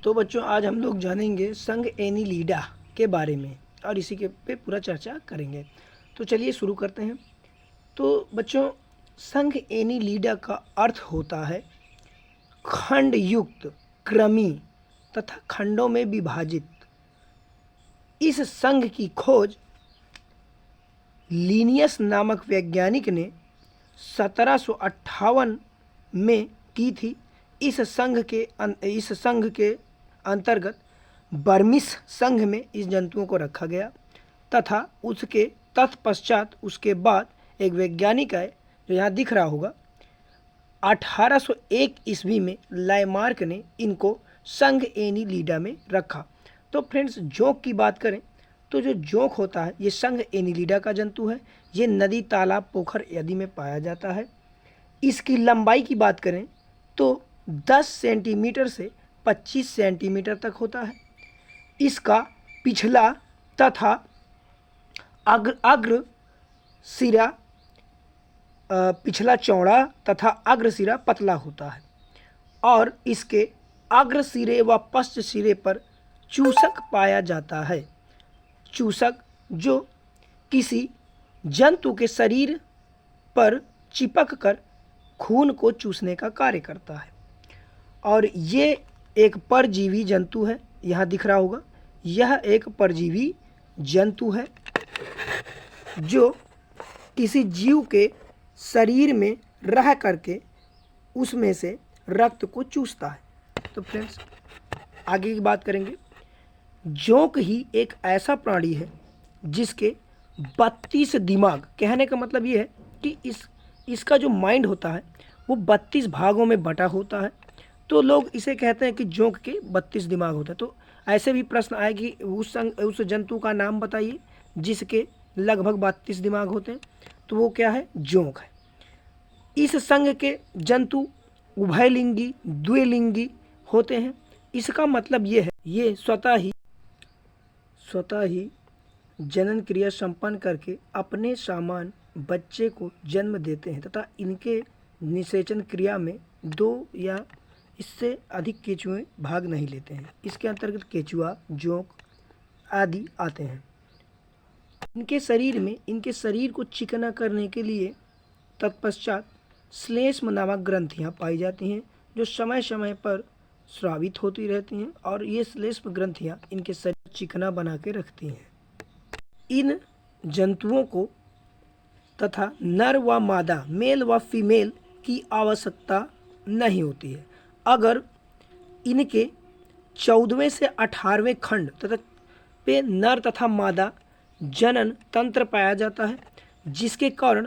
तो बच्चों आज हम लोग जानेंगे संघ एनीलिडा के बारे में और इसी के पे पूरा चर्चा करेंगे। तो चलिए शुरू करते हैं। तो बच्चों संघ एनीलिडा का अर्थ होता है खंड युक्त, क्रमी तथा खंडों में विभाजित। इस संघ की खोज लीनियस नामक वैज्ञानिक ने 1758 में की थी। इस संघ के अंतर्गत बर्मिस संघ में इस जंतुओं को रखा गया तथा उसके तत्पश्चात उसके बाद एक वैज्ञानिक आए जो यहाँ दिख रहा होगा। 1801 ईस्वी में लाइमार्क ने इनको संघ एनीलिडा में रखा। तो फ्रेंड्स जोंक की बात करें तो जो जोंक होता है ये संघ एनीलिडा का जंतु है। ये नदी, तालाब, पोखर आदि में पाया जाता है। इसकी लंबाई की बात करें तो 10 सेंटीमीटर से 25 सेंटीमीटर तक होता है। इसका पिछला तथा अग्र सिरा पिछला चौड़ा तथा अग्र सिरा पतला होता है और इसके अग्र सिरे व पश्च सिरे पर चूसक पाया जाता है। चूसक जो किसी जंतु के शरीर पर चिपक कर खून को चूसने का कार्य करता है और ये एक परजीवी जंतु है। यहाँ दिख रहा होगा, यह एक परजीवी जंतु है जो किसी जीव के शरीर में रह करके उसमें से रक्त को चूसता है। तो फ्रेंड्स आगे की बात करेंगे। जोंक ही एक ऐसा प्राणी है जिसके 32 दिमाग, कहने का मतलब ये है कि इसका जो माइंड होता है वो 32 भागों में बटा होता है। तो लोग इसे कहते हैं कि जोंक के 32 दिमाग होता है। तो ऐसे भी प्रश्न आए कि उस जंतु का नाम बताइए जिसके लगभग 32 दिमाग होते हैं। तो वो क्या है? जोंक है। इस संघ के जंतु उभयलिंगी, द्विलिंगी होते हैं। इसका मतलब ये है ये स्वतः ही जनन क्रिया संपन्न करके अपने समान बच्चे को जन्म देते हैं तथा इनके निषेचन क्रिया में 2 या इससे अधिक केंचुए भाग नहीं लेते हैं। इसके अंतर्गत केंचुआ, जोंक आदि आते हैं। इनके शरीर को चिकना करने के लिए तत्पश्चात श्लेष्म नामक ग्रंथियां पाई जाती हैं जो समय समय पर स्रावित होती रहती हैं और ये श्लेष्म ग्रंथियां इनके शरीर को चिकना बना के रखती हैं। इन जंतुओं को तथा नर व मादा, मेल व फीमेल की आवश्यकता नहीं होती है। अगर इनके 14वें से 18वें खंड तथा पे नर तथा मादा जनन तंत्र पाया जाता है जिसके कारण